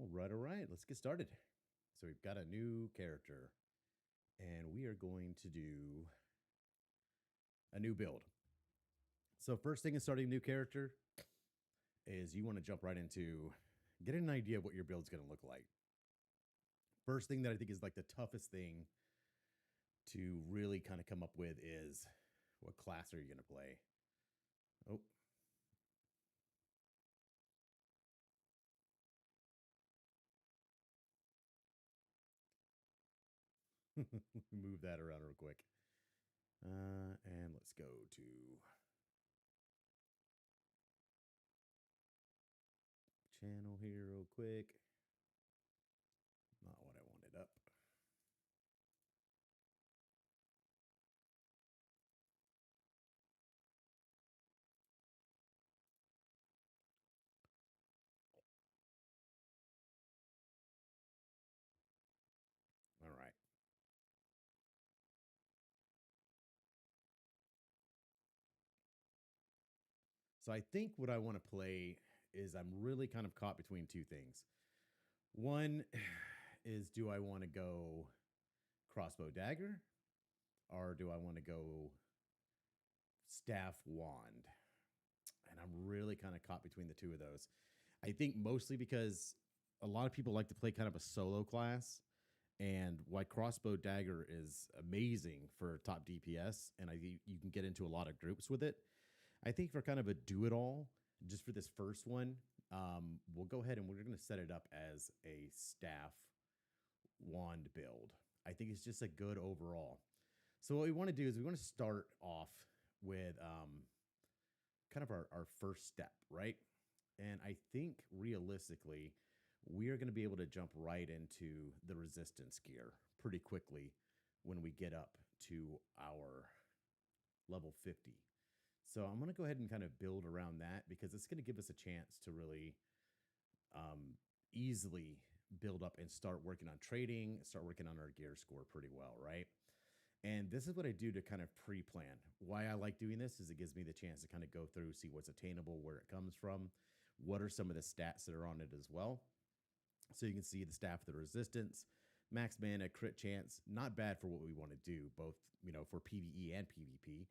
All right. Let's get started. So we've got a new character, and we are going to do a new build. So first thing in starting a new character is you want to jump right into getting an idea of what your build's going to look like. First thing that I think is like the toughest thing to really kind of come up with is what class are you going to play? Oh, move that around real quick. And let's go to channel here real quick. Not what I wanted up. All right. So I think what I want to play is I'm really kind of caught between two things. One is, do I want to go crossbow dagger or do I want to go staff wand? And I'm really kind of caught between the two of those. I think mostly because a lot of people like to play kind of a solo class, and why crossbow dagger is amazing for top DPS, and you can get into a lot of groups with it. I think for kind of a do it all, just for this first one, we'll go ahead and we're going to set it up as a staff wand build. I think it's just a good overall. So what we want to do is we want to start off with kind of our first step, right? And I think realistically, we are going to be able to jump right into the resistance gear pretty quickly when we get up to our level 50. So I'm going to go ahead and kind of build around that because it's going to give us a chance to really easily build up and start working on trading, start working on our gear score pretty well, right? And this is what I do to kind of pre-plan. Why I like doing this is it gives me the chance to kind of go through, see what's attainable, where it comes from, what are some of the stats that are on it as well. So you can see the staff of the resistance, max mana, crit chance, not bad for what we want to do, both for PvE and PvP.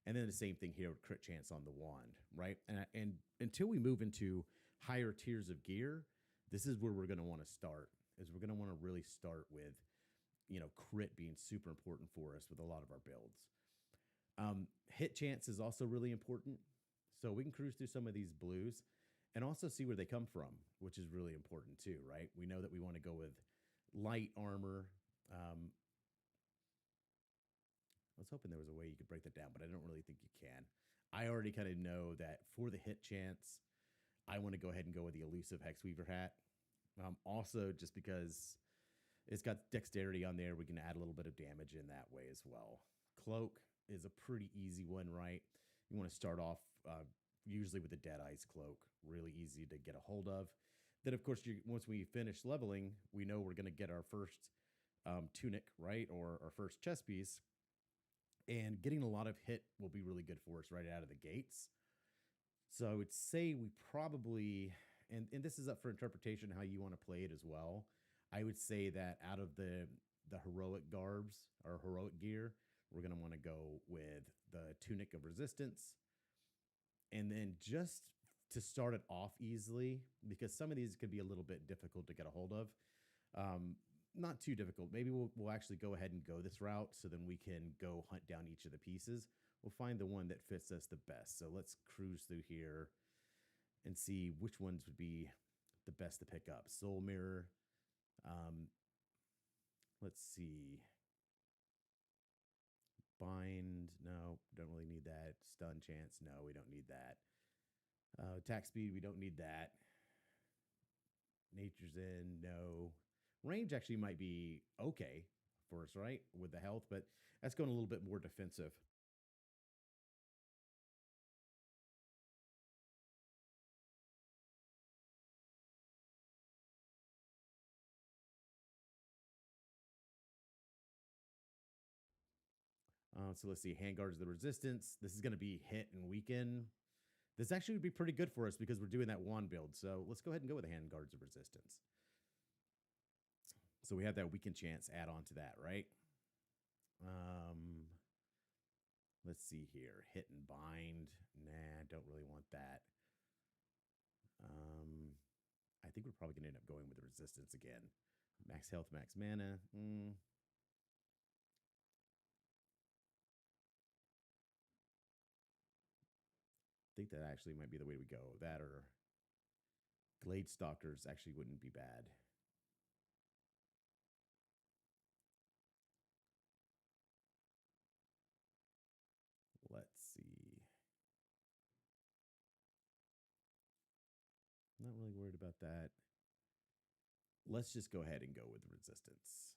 And then the same thing here with crit chance on the wand, right? And until we move into higher tiers of gear, this is where we're going to want to start. Is we're going to want to really start with crit being super important for us with a lot of our builds. Hit chance is also really important. So we can cruise through some of these blues and also see where they come from, which is really important too, right? We know that we want to go with light armor. I was hoping there was a way you could break that down, but I don't really think you can. I already kind of know that for the hit chance, I want to go ahead and go with the elusive Hexweaver hat. Also, just because it's got dexterity on there, we can add a little bit of damage in that way as well. Cloak is a pretty easy one, right? You want to start off usually with the Deadeye's Cloak, really easy to get a hold of. Then, of course, once we finish leveling, we know we're going to get our first tunic, right? Or our first chest piece. And getting a lot of hit will be really good for us right out of the gates. So I would say we probably, and this is up for interpretation how you want to play it as well. I would say that out of the heroic garbs or heroic gear, we're going to want to go with the tunic of resistance. And then just to start it off easily, because some of these could be a little bit difficult to get a hold of. Not too difficult. Maybe we'll actually go ahead and go this route so then we can go hunt down each of the pieces. We'll find the one that fits us the best. So let's cruise through here and see which ones would be the best to pick up. Soul Mirror. Let's see. Bind. No, don't really need that. Stun chance. No, we don't need that. Attack speed. We don't need that. Nature's in. No. Range actually might be okay for us, right? With the health, but that's going a little bit more defensive. So let's see. Handguards of the resistance. This is going to be hit and weaken. This actually would be pretty good for us because we're doing that wand build. So let's go ahead and go with the handguards of resistance. So we have that weaken chance add on to that, right? Let's see here. Hit and bind. Nah, don't really want that. I think we're probably going to end up going with the resistance again. Max health, max mana. I think that actually might be the way we go. That or Glade Stalkers actually wouldn't be bad. Let's see. Not really worried about that. Let's just go ahead and go with resistance.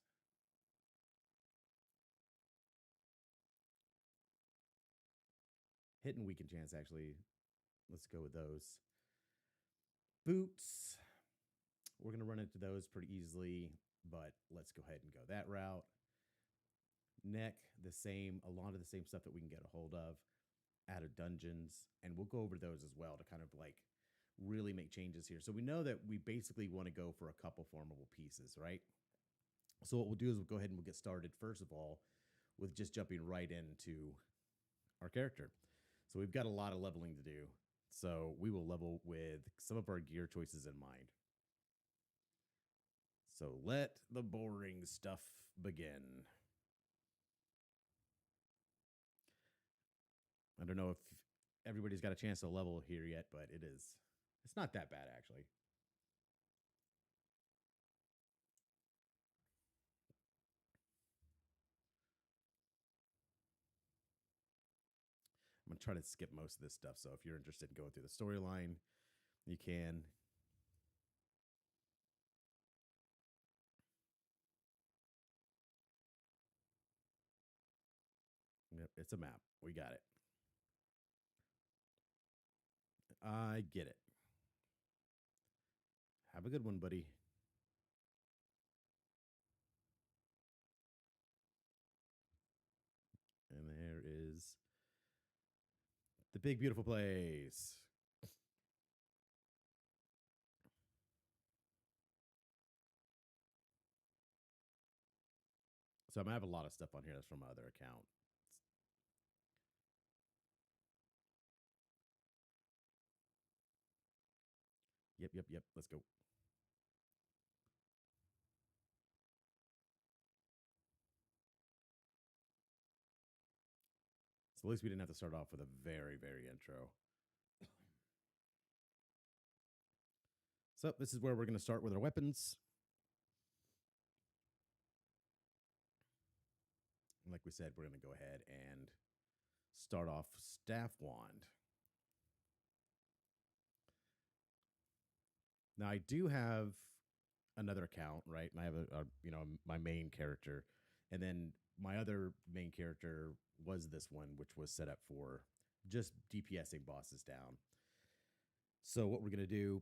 Hit and weaken chance, actually. Let's go with those. Boots. We're going to run into those pretty easily, but let's go ahead and go that route. Neck, the same, a lot of the same stuff that we can get a hold of out of dungeons, and we'll go over those as well to kind of like really make changes here. So we know that we basically want to go for a couple formable pieces, right? So what we'll do is we'll go ahead and we'll get started first of all with just jumping right into our character. So we've got a lot of leveling to do. So we will level with some of our gear choices in mind. So let the boring stuff begin. I don't know if everybody's got a chance to level here yet, but it's not that bad actually. I'm going to try to skip most of this stuff. So if you're interested in going through the storyline, you can. Yep, it's a map. We got it. I get it. Have a good one, buddy. And there is the big, beautiful place. So I'm going to have a lot of stuff on here that's from my other account. Yep. Let's go. So at least we didn't have to start off with a very, very intro. So this is where we're going to start with our weapons. Like we said, we're going to go ahead and start off Staff Wand. Now I do have another account, right? And I have my main character, and then my other main character was this one, which was set up for just DPSing bosses down. So what we're gonna do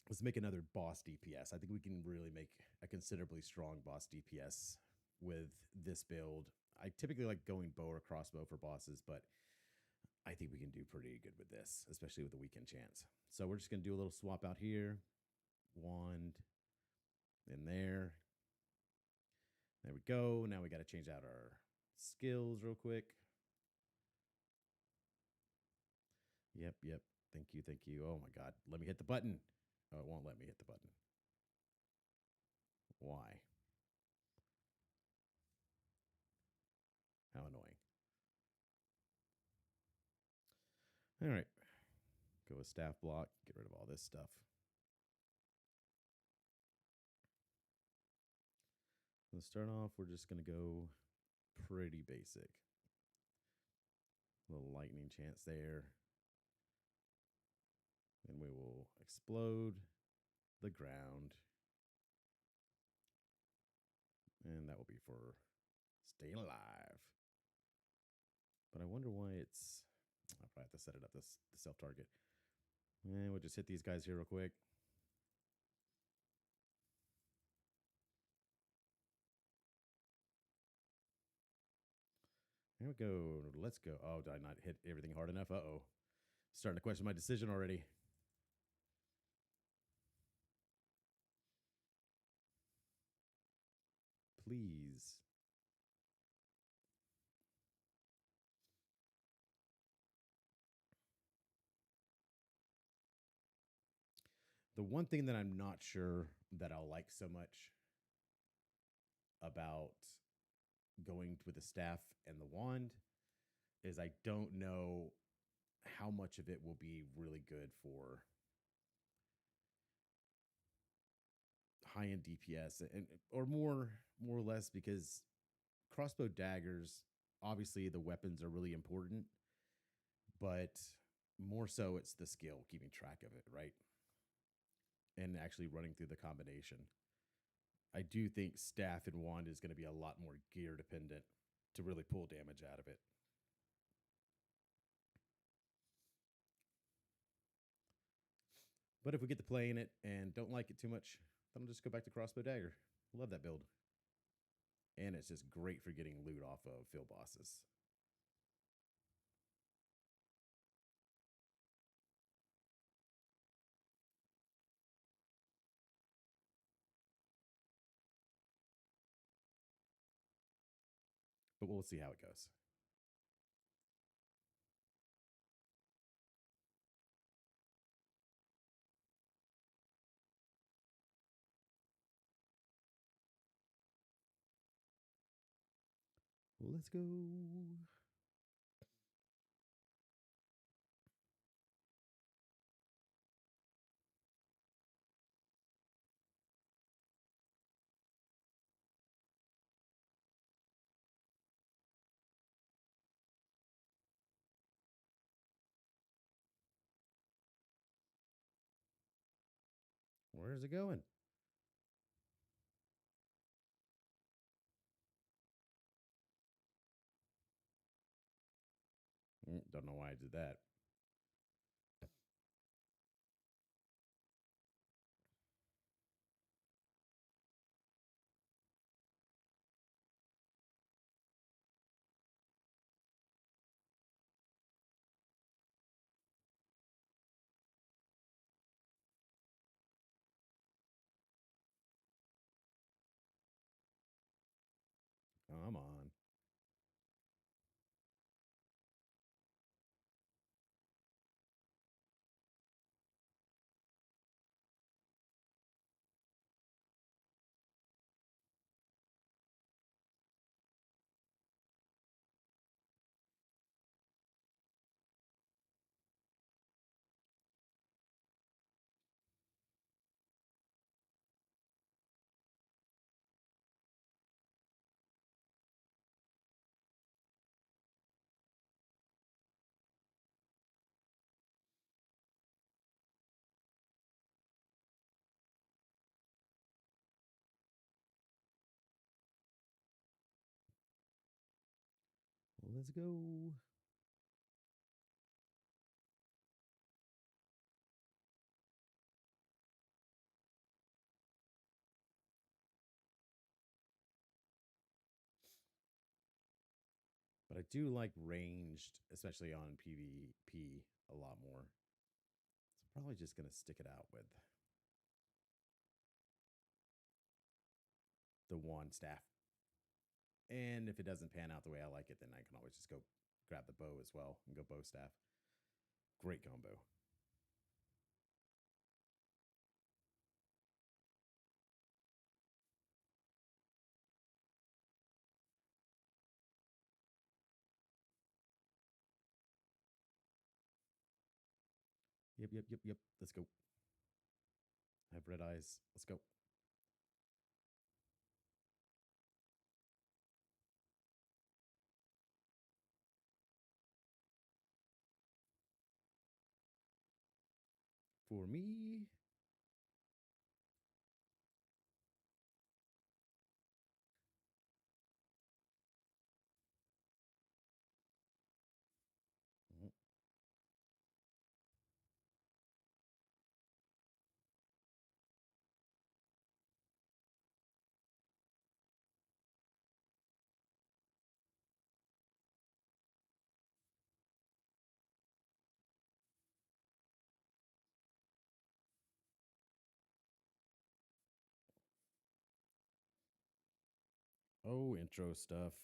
is make another boss DPS. I think we can really make a considerably strong boss DPS with this build. I typically like going bow or crossbow for bosses, but I think we can do pretty good with this, especially with the weekend chance. So we're just going to do a little swap out here. Wand in there. There we go. Now we got to change out our skills real quick. Yep. Thank you. Oh my God. Let me hit the button. Oh, it won't let me hit the button. Why? How annoying. All right. Go with staff block. Get rid of all this stuff. Let's start off. We're just going to go pretty basic. A little lightning chance there. And we will explode the ground. And that will be for staying alive. But I wonder why it's... I'll probably have to set it up to self-target. And we'll just hit these guys here real quick. There we go. Let's go. Oh, did I not hit everything hard enough? Uh-oh. Starting to question my decision already. please. The one thing that I'm not sure that I'll like so much about going with the staff and the wand is I don't know how much of it will be really good for high end DPS and or more or less because crossbow daggers, obviously the weapons are really important, but more so it's the skill keeping track of it, right? And actually running through the combination. I do think staff and wand is going to be a lot more gear dependent to really pull damage out of it. But if we get to playing it and don't like it too much, then I'll just go back to crossbow dagger. Love that build. And it's just great for getting loot off of field bosses. But we'll see how it goes. Let's go. Where's it going? Don't know why I did that. Come on. Let's go. But I do like ranged, especially on PvP, a lot more. So probably just going to stick it out with the wand staff. And if it doesn't pan out the way I like it, then I can always just go grab the bow as well and go bow staff. Great combo. Yep. Let's go. I have red eyes. Let's go. For me, mm, Oh, intro stuff.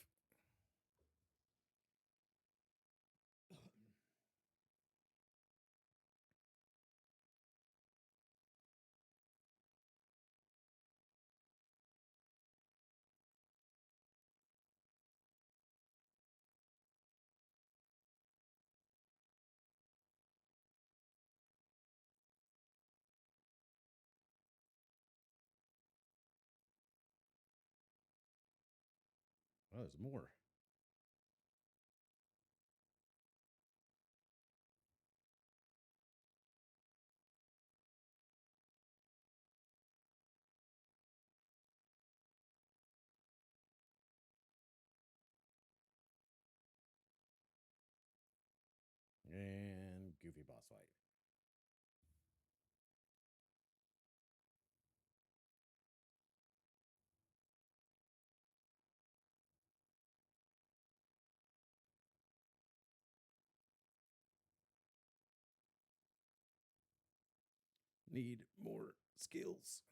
Oh, there's more. And goofy boss fight. Need more skills.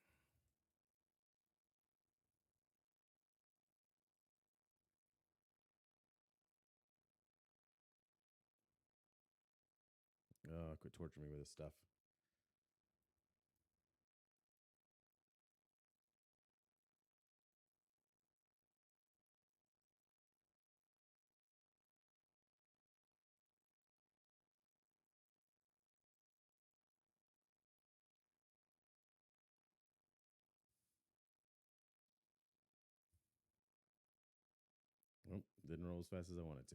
Quit torturing me with this stuff. Nope, didn't roll as fast as I wanted to.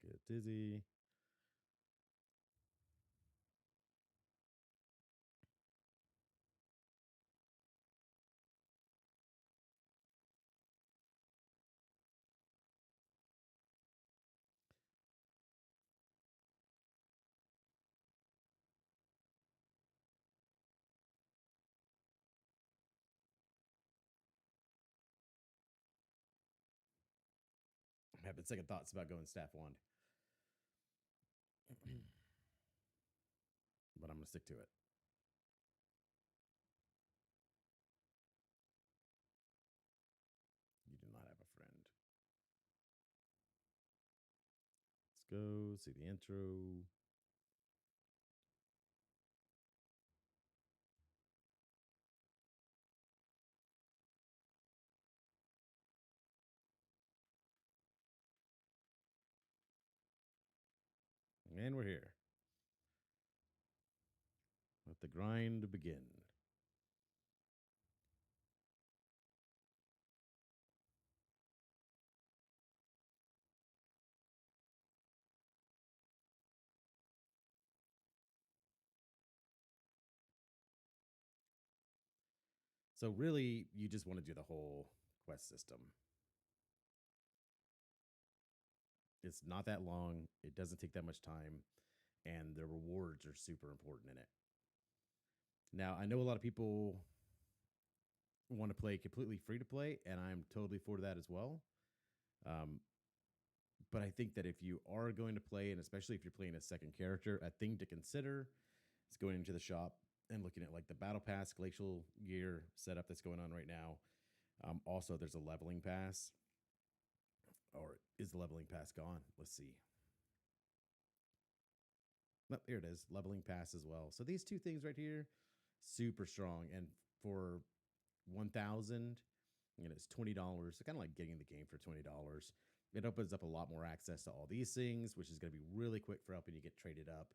Get dizzy. I'm having second thoughts about going staff wand. But I'm going to stick to it. You do not have a friend. Let's go see the intro. And we're here. Let the grind begin. So, really, you just want to do the whole quest system. It's not that long, it doesn't take that much time, and the rewards are super important in it. Now, I know a lot of people want to play completely free to play, and I'm totally for that as well. Um, but I think that if you are going to play, and especially if you're playing a second character, a thing to consider is going into the shop and looking at like the battle pass glacial gear setup that's going on right now. Also, there's a leveling pass, or is the leveling pass gone? Let's see. No, here it is, leveling pass as well. So these two things right here, super strong, and for 1,000, it's $20. Kind of like getting the game for $20. It opens up a lot more access to all these things, which is going to be really quick for helping you get traded up.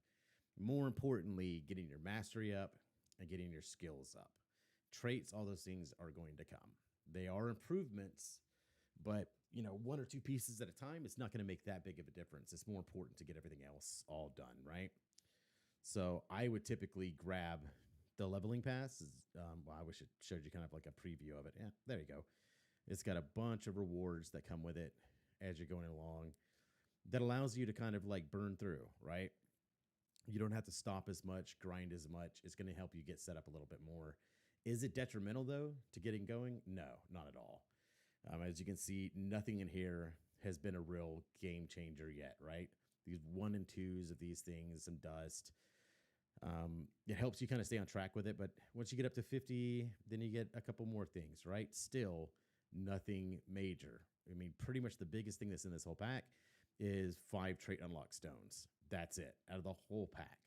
More importantly, getting your mastery up and getting your skills up. Traits, all those things are going to come. They are improvements, but one or two pieces at a time, it's not going to make that big of a difference. It's more important to get everything else all done, right? So I would typically grab the leveling pass. Well, I wish it showed you kind of like a preview of it. Yeah, there you go. It's got a bunch of rewards that come with it as you're going along that allows you to kind of like burn through, right? You don't have to stop as much, grind as much. It's going to help you get set up a little bit more. Is it detrimental though to getting going? No, not at all. As you can see, nothing in here has been a real game changer yet, right? These one and twos of these things, some dust. It helps you kind of stay on track with it. But once you get up to 50, then you get a couple more things, right? Still nothing major. I mean, pretty much the biggest thing that's in this whole pack is 5 trait unlock stones. That's it out of the whole pack.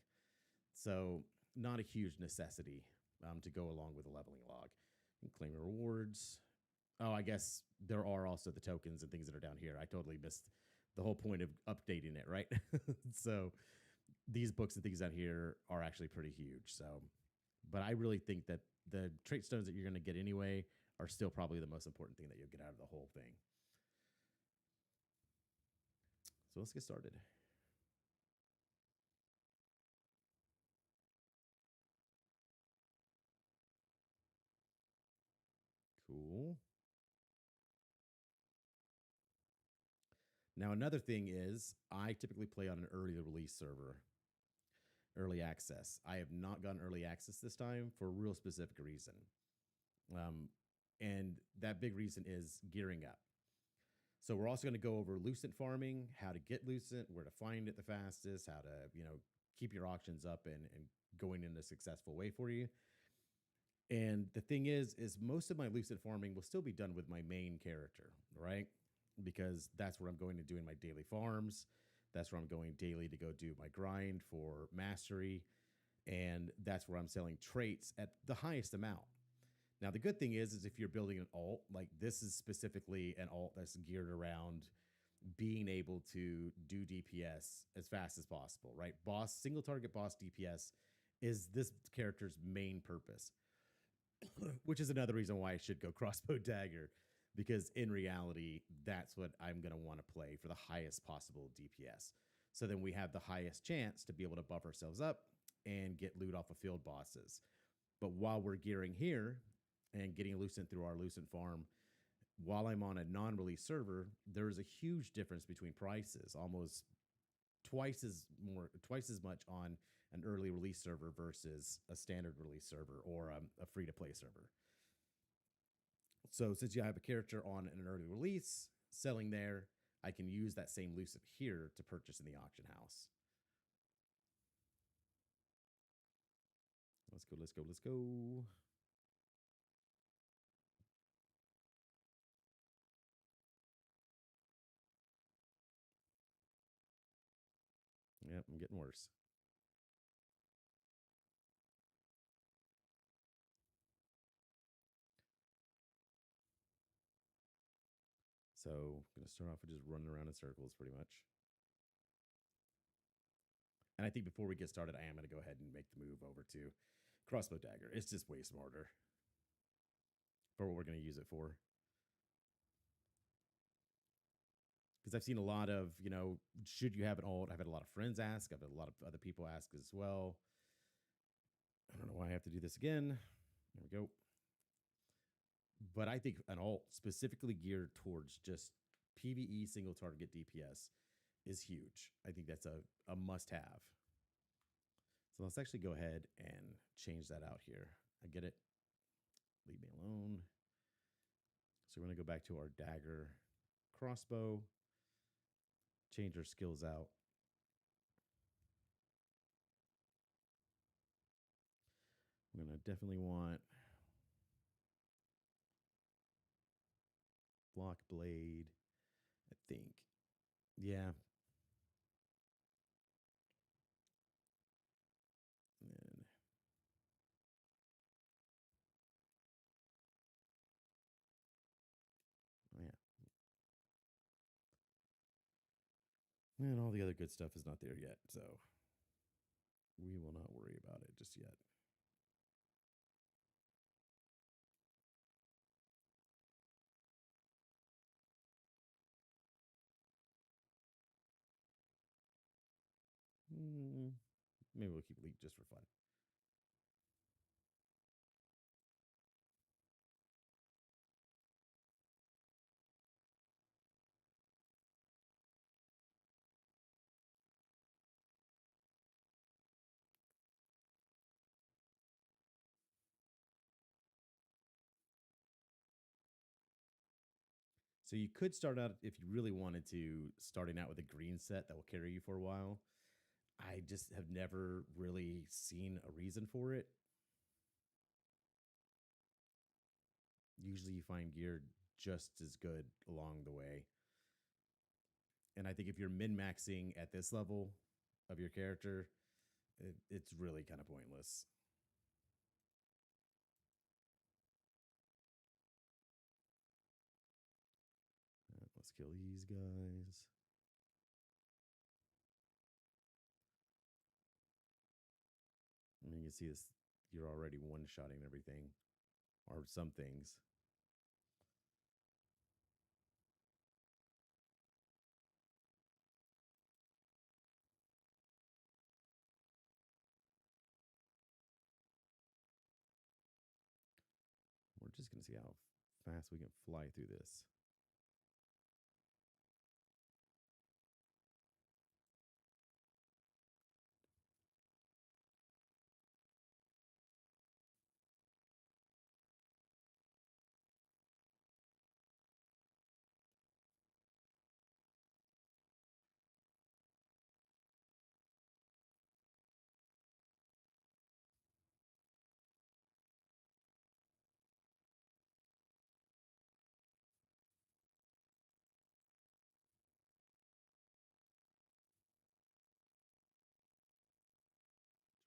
So, not a huge necessity to go along with a leveling log. And claim rewards. Oh, I guess there are also the tokens and things that are down here. I totally missed the whole point of updating it, right? So, these books and things down here are actually pretty huge. So, but I really think that the trait stones that you're going to get anyway are still probably the most important thing that you'll get out of the whole thing. So let's get started. Cool. Now, another thing is I typically play on an early release server, early access. I have not gotten early access this time for a real specific reason. Um, and that big reason is gearing up. So we're also going to go over Lucent farming, how to get Lucent, where to find it the fastest, how to, keep your auctions up and going in a successful way for you. And the thing is most of my Lucent farming will still be done with my main character, right? Because that's where I'm going to doing my daily farms. That's where I'm going daily to go do my grind for mastery. And that's where I'm selling traits at the highest amount. Now, the good thing is if you're building an alt, like this is specifically an alt that's geared around being able to do DPS as fast as possible, right? Single target boss DPS is this character's main purpose, which is another reason why I should go crossbow dagger, because in reality, that's what I'm going to want to play for the highest possible DPS. So then we have the highest chance to be able to buff ourselves up and get loot off of field bosses. But while we're gearing here and getting Lucent through our Lucent farm, while I'm on a non-release server, there's a huge difference between prices, almost twice as much on an early release server versus a standard release server or a free-to-play server. So since you have a character on an early release selling there, I can use that same Lucent here to purchase in the auction house. Let's go, let's go, let's go. Yep, I'm getting worse. So I'm going to start off with just running around in circles pretty much. And I think before we get started, I am going to go ahead and make the move over to crossbow dagger. It's just way smarter for what we're going to use it for. Because I've seen a lot of, should you have an alt? I've had a lot of friends ask. I've had a lot of other people ask as well. I don't know why I have to do this again. There we go. But I think an alt specifically geared towards just PvE single target DPS is huge. I think that's a must have. So let's actually go ahead and change that out here. I get it. Leave me alone. So we're going to go back to our dagger crossbow, change our skills out. We're going to definitely want block blade, I think. Yeah. And oh yeah. And all the other good stuff is not there yet, so we will not worry about it just yet. Maybe we'll keep leap just for fun. So you could start out if you really wanted to, starting out with a green set that will carry you for a while. I just have never really seen a reason for it. Usually you find gear just as good along the way. And I think if you're min maxing at this level of your character, it's really kind of pointless. Let's kill these guys. I mean, you can see this. You're already one-shotting everything, or some things. We're just going to see how fast we can fly through this.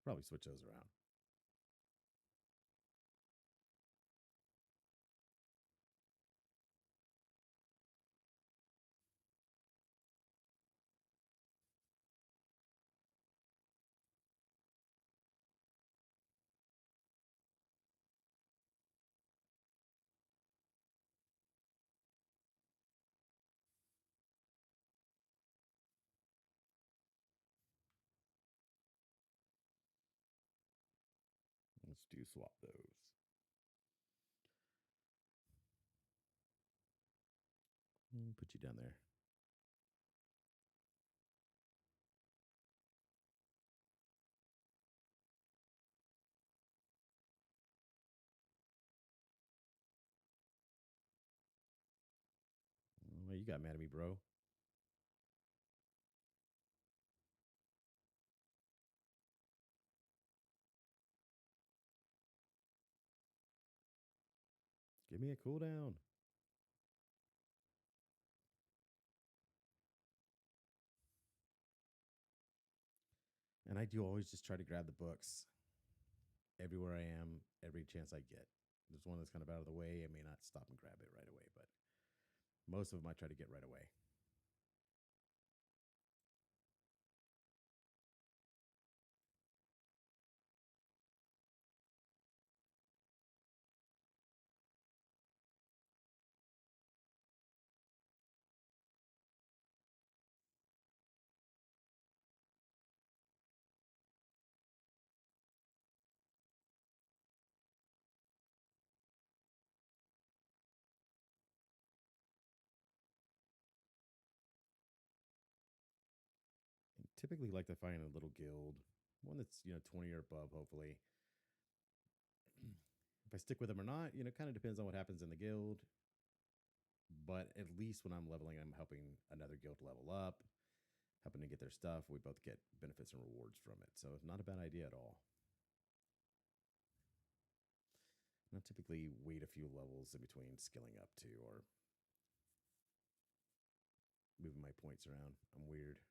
Probably switch those around. Let's do swap those. Put you down there. Well, you got mad at me, bro. Give me a cooldown. And I do always just try to grab the books everywhere I am, every chance I get. There's one that's kind of out of the way. I may not stop and grab it right away, but most of them I try to get right away. And typically like to find a little guild, one that's, 20 or above, hopefully. If I stick with them or not, kind of depends on what happens in the guild. But at least when I'm leveling, I'm helping another guild level up, helping to get their stuff. We both get benefits and rewards from it. So it's not a bad idea at all. And I typically wait a few levels in between skilling up to or moving my points around. I'm weird.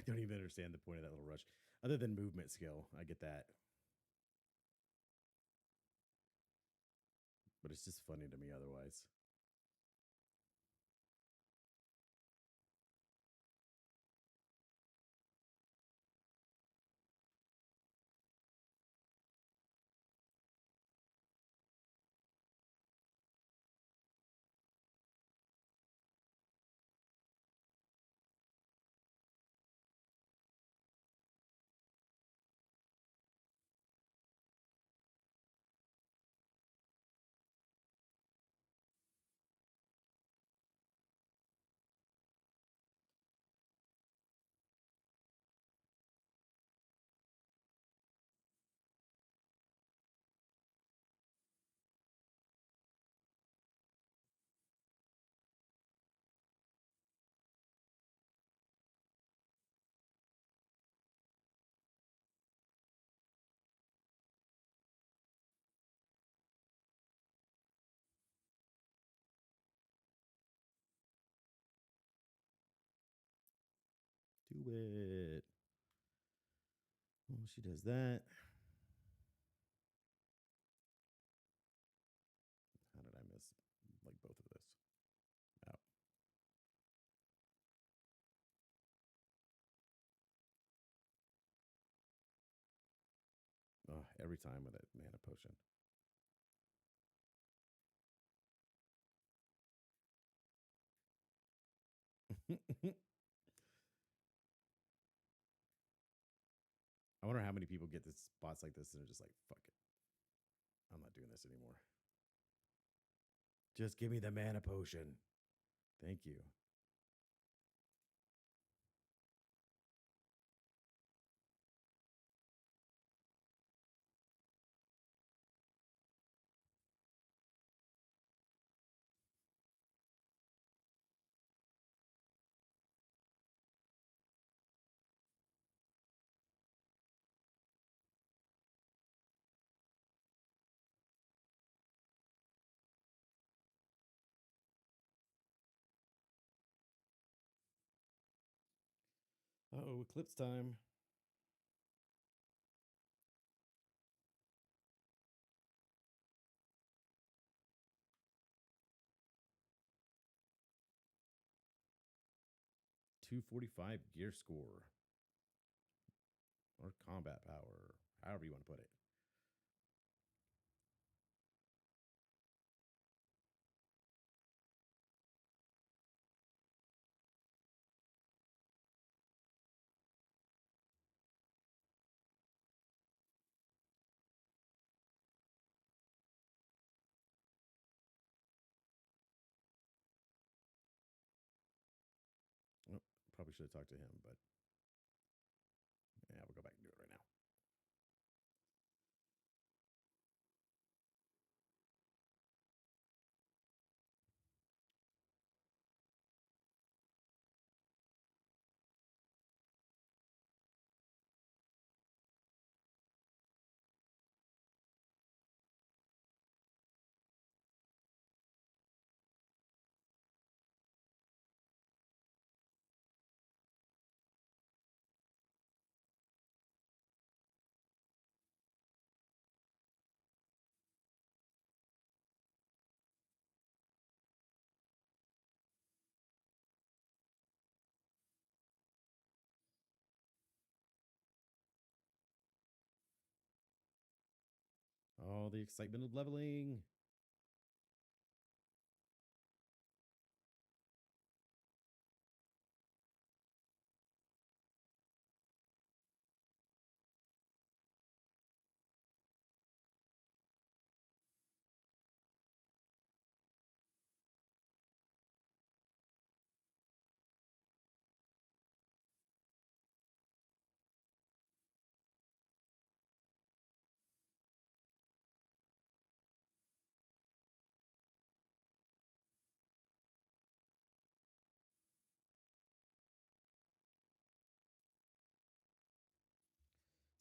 don't even understand the point of that little rush. Other than movement skill, I get that. But it's just funny to me otherwise. Do it. Well, she does that. How did I miss like both of this? Oh. Oh, every time with that mana potion. I wonder how many people get to spots like this and are just like, fuck it. I'm not doing this anymore. Just give me the mana potion. Thank you. Oh, eclipse time. .245 gear score or combat power, however you want to put it. Oh, probably should have talked to him, but yeah, we'll go back and do it right now. Oh, the excitement of leveling.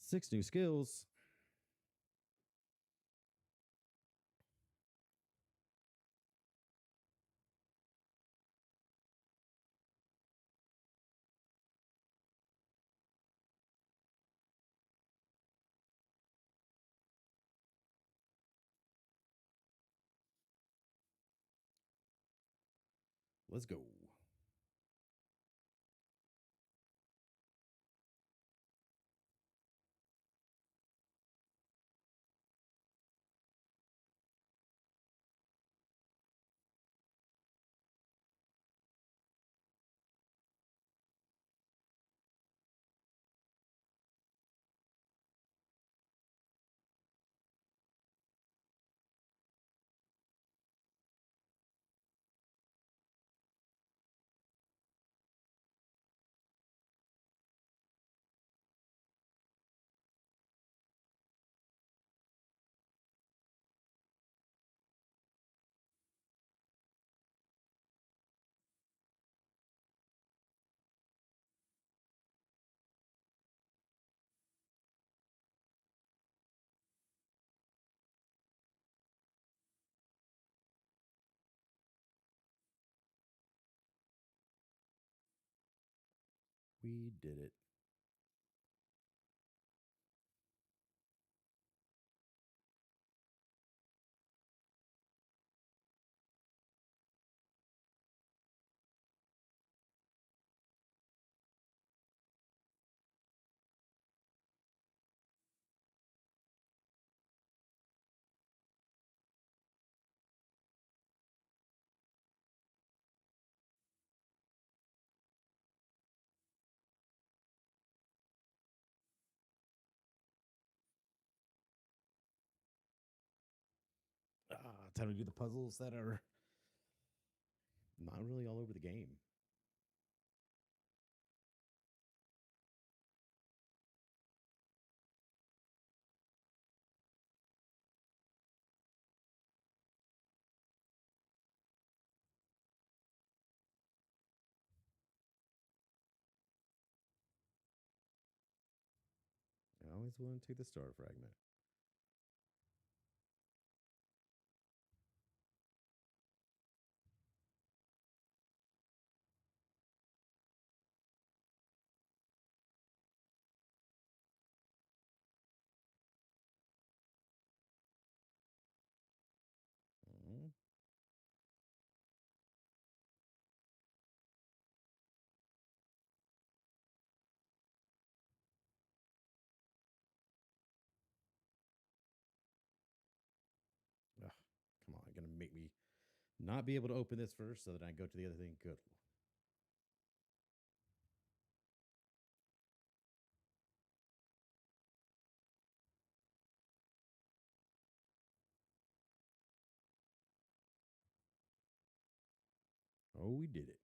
Six new skills. Let's go. We did it. Time to do the puzzles that are not really all over the game. I always want to take the star fragment. Mm. Ugh, come on, gonna make me not be able to open this first so that I go to the other thing. Good. Oh, we did it.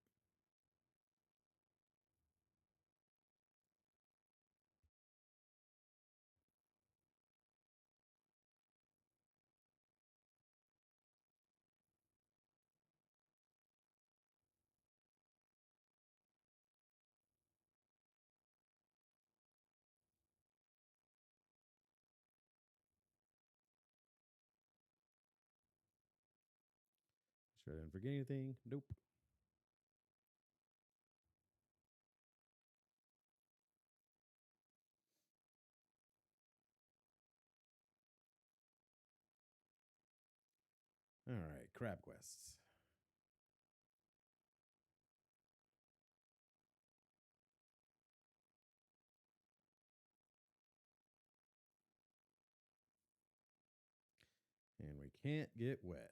Sure, I didn't forget anything. Nope. All right, crab quests. And we can't get wet.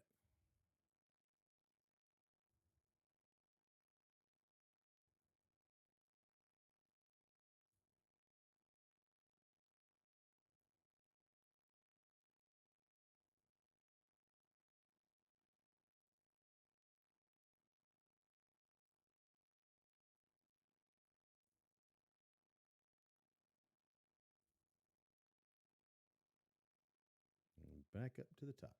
And back up to the top.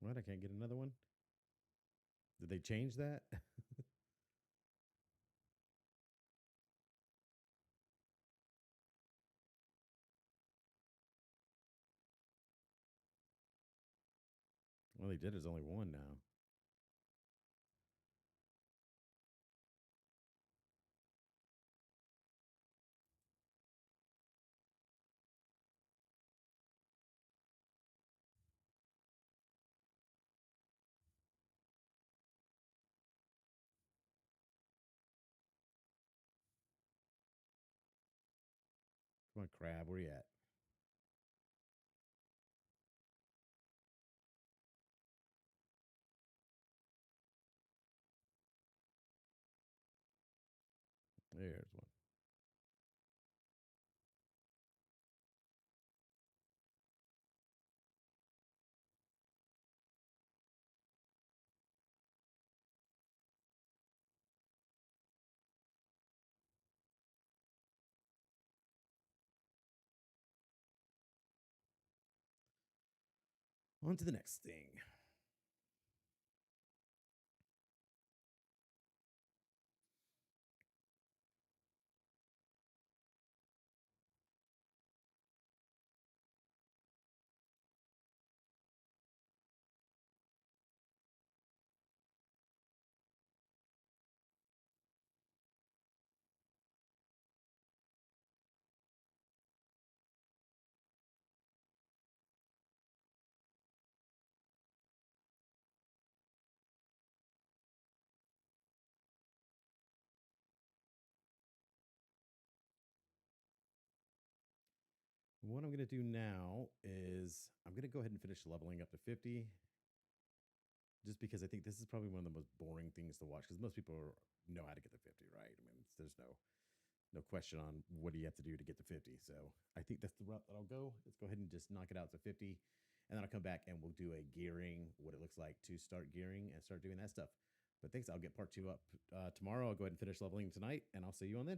What? I can't get another one? Did they change that? All they did is only one now. Come on, Crab, where you at? There's one. On to the next thing. What I'm going to do now is I'm going to go ahead and finish leveling up to 50, just because I think this is probably one of the most boring things to watch because most people know how to get to 50, right? I mean, there's no question on what do you have to do to get to 50. So I think that's the route that I'll go. Let's go ahead and just knock it out to 50. And then I'll come back and we'll do a gearing, what it looks like to start gearing and start doing that stuff. But thanks. I'll get part two up tomorrow. I'll go ahead and finish leveling tonight, and I'll see you on then.